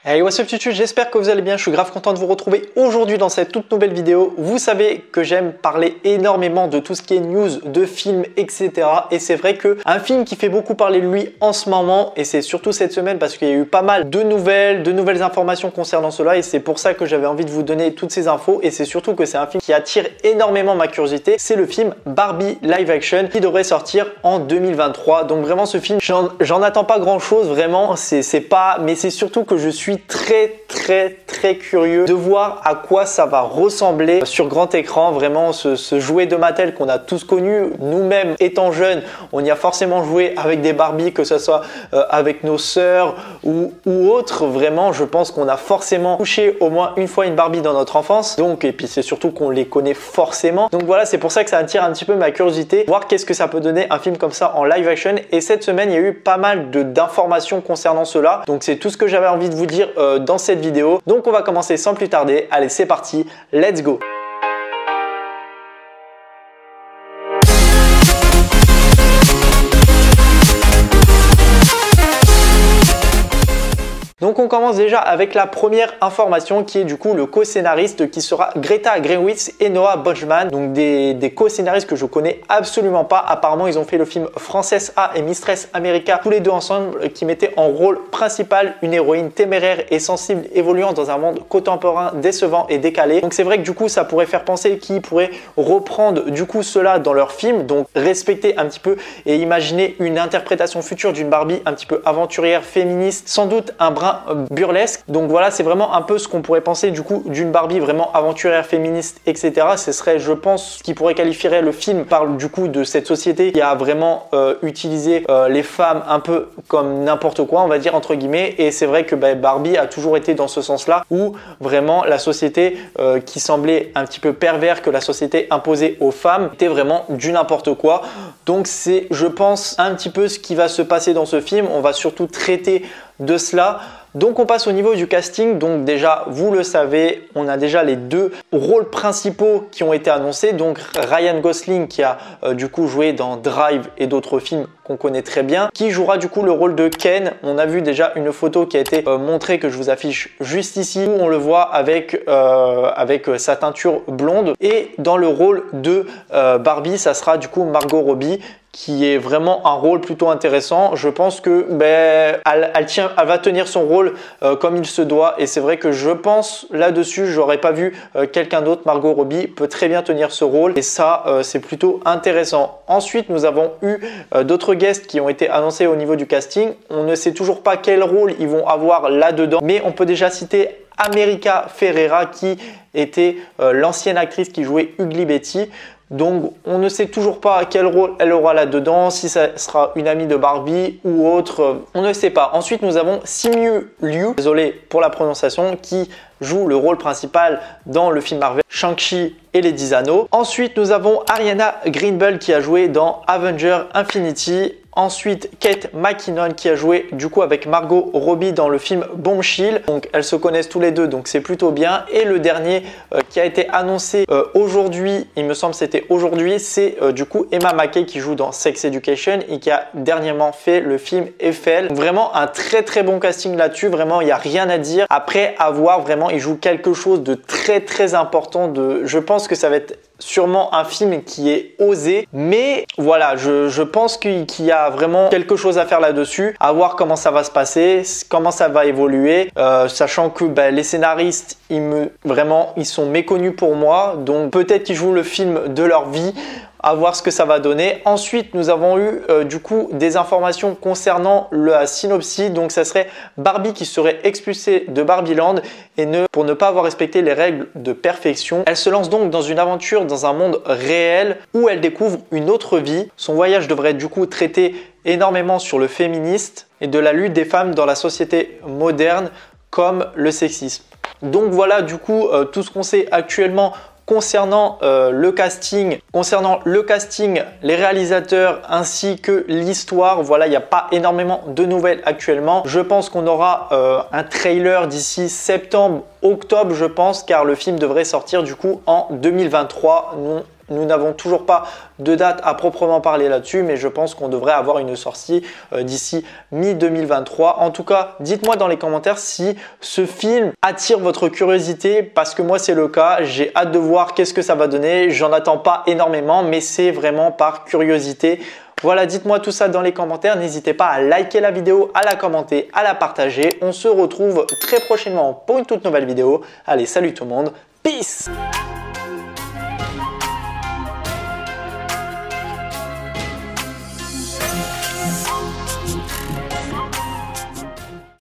Hey, what's up YouTube, j'espère que vous allez bien, je suis grave content de vous retrouver aujourd'hui dans cette toute nouvelle vidéo. Vous savez que j'aime parler énormément de tout ce qui est news, de films, etc. Et c'est vrai que un film qui fait beaucoup parler de lui en ce moment, et c'est surtout cette semaine parce qu'il y a eu pas mal de nouvelles informations concernant cela, et c'est pour ça que j'avais envie de vous donner toutes ces infos. Et c'est surtout que c'est un film qui attire énormément ma curiosité, c'est le film Barbie live action qui devrait sortir en 2023. Donc vraiment ce film, j'en attends pas grand chose, vraiment, mais c'est surtout que je suis très curieux de voir à quoi ça va ressembler sur grand écran. Vraiment ce jouet de Mattel qu'on a tous connu, nous-mêmes étant jeunes, on y a forcément joué avec des Barbie, que ce soit avec nos sœurs ou autres. Vraiment, je pense qu'on a forcément touché au moins une fois une Barbie dans notre enfance. Donc, et puis c'est surtout qu'on les connaît forcément. Donc voilà, c'est pour ça que ça attire un petit peu ma curiosité, voir qu'est-ce que ça peut donner un film comme ça en live action. Et cette semaine, il y a eu pas mal d'informations concernant cela. Donc c'est tout ce que j'avais envie de vous dire dans cette vidéo. Donc on va commencer sans plus tarder. Allez, c'est parti, let's go! Donc on commence déjà avec la première information qui est du coup le co-scénariste qui sera Greta Gerwig et Noah Bunchman. Donc des co-scénaristes que je connais absolument pas. Apparemment ils ont fait le film Frances A et Mistress America tous les deux ensemble, qui mettaient en rôle principal une héroïne téméraire et sensible évoluant dans un monde contemporain décevant et décalé. Donc c'est vrai que du coup ça pourrait faire penser qu'ils pourraient reprendre du coup cela dans leur film, donc respecter un petit peu et imaginer une interprétation future d'une Barbie un petit peu aventurière, féministe, sans doute un brin burlesque. Donc voilà, c'est vraiment un peu ce qu'on pourrait penser du coup d'une Barbie vraiment aventurière, féministe, etc. Ce serait, je pense, ce qui pourrait qualifier le film. Parle du coup de cette société qui a vraiment utilisé les femmes un peu comme n'importe quoi, on va dire entre guillemets. Et c'est vrai que Barbie a toujours été dans ce sens-là, où vraiment la société qui semblait un petit peu pervers, que la société imposait aux femmes, était vraiment du n'importe quoi. Donc c'est, je pense, un petit peu ce qui va se passer dans ce film. On va surtout traiter de cela. Donc on passe au niveau du casting. Donc déjà, vous le savez, on a déjà les deux rôles principaux qui ont été annoncés. Donc Ryan Gosling qui a du coup joué dans Drive et d'autres films qu'on connaît très bien, qui jouera du coup le rôle de Ken. On a vu déjà une photo qui a été montrée, que je vous affiche juste ici, où on le voit avec sa teinture blonde. Et dans le rôle de Barbie, ça sera du coup Margot Robbie, qui est vraiment un rôle plutôt intéressant. Je pense que elle va tenir son rôle comme il se doit, et c'est vrai que je pense là-dessus, j'aurais pas vu quelqu'un d'autre. Margot Robbie peut très bien tenir ce rôle, et ça c'est plutôt intéressant. Ensuite, nous avons eu d'autres guests qui ont été annoncés au niveau du casting. On ne sait toujours pas quel rôle ils vont avoir là-dedans, mais on peut déjà citer America Ferrera, qui était l'ancienne actrice qui jouait Ugly Betty. Donc on ne sait toujours pas quel rôle elle aura là-dedans, si ça sera une amie de Barbie ou autre, on ne sait pas. Ensuite nous avons Simu Liu, désolé pour la prononciation, qui joue le rôle principal dans le film Marvel Shang-Chi et les 10 Anneaux. Ensuite nous avons Ariana Greenblatt qui a joué dans Avengers Infinity. Ensuite, Kate McKinnon qui a joué du coup avec Margot Robbie dans le film Bombshell. Donc elles se connaissent tous les deux, donc c'est plutôt bien. Et le dernier qui a été annoncé aujourd'hui, il me semble que c'était aujourd'hui, c'est du coup Emma Mackey qui joue dans Sex Education et qui a dernièrement fait le film Eiffel. Vraiment un très bon casting là-dessus, vraiment il n'y a rien à dire. Après, à voir, vraiment il joue quelque chose de très important. Je pense que ça va être sûrement un film qui est osé, mais voilà, je pense qu'il y a vraiment quelque chose à faire là-dessus, à voir comment ça va se passer, comment ça va évoluer, sachant que les scénaristes, ils sont méconnus pour moi, donc peut-être qu'ils jouent le film de leur vie. À voir ce que ça va donner. Ensuite, nous avons eu du coup des informations concernant la synopsis. Donc, ça serait Barbie qui serait expulsée de Barbieland pour ne pas avoir respecté les règles de perfection. Elle se lance donc dans une aventure dans un monde réel où elle découvre une autre vie. Son voyage devrait du coup traiter énormément sur le féminisme et de la lutte des femmes dans la société moderne, comme le sexisme. Donc voilà du coup tout ce qu'on sait actuellement concernant le casting, les réalisateurs ainsi que l'histoire. Voilà, il n'y a pas énormément de nouvelles actuellement. Je pense qu'on aura un trailer d'ici septembre, octobre, je pense, car le film devrait sortir du coup en 2023. Nous n'avons toujours pas de date à proprement parler là-dessus, mais je pense qu'on devrait avoir une sortie d'ici mi-2023. En tout cas, dites-moi dans les commentaires si ce film attire votre curiosité, parce que moi c'est le cas. J'ai hâte de voir qu'est-ce que ça va donner. J'en attends pas énormément, mais c'est vraiment par curiosité. Voilà, dites-moi tout ça dans les commentaires. N'hésitez pas à liker la vidéo, à la commenter, à la partager. On se retrouve très prochainement pour une toute nouvelle vidéo. Allez, salut tout le monde. Peace!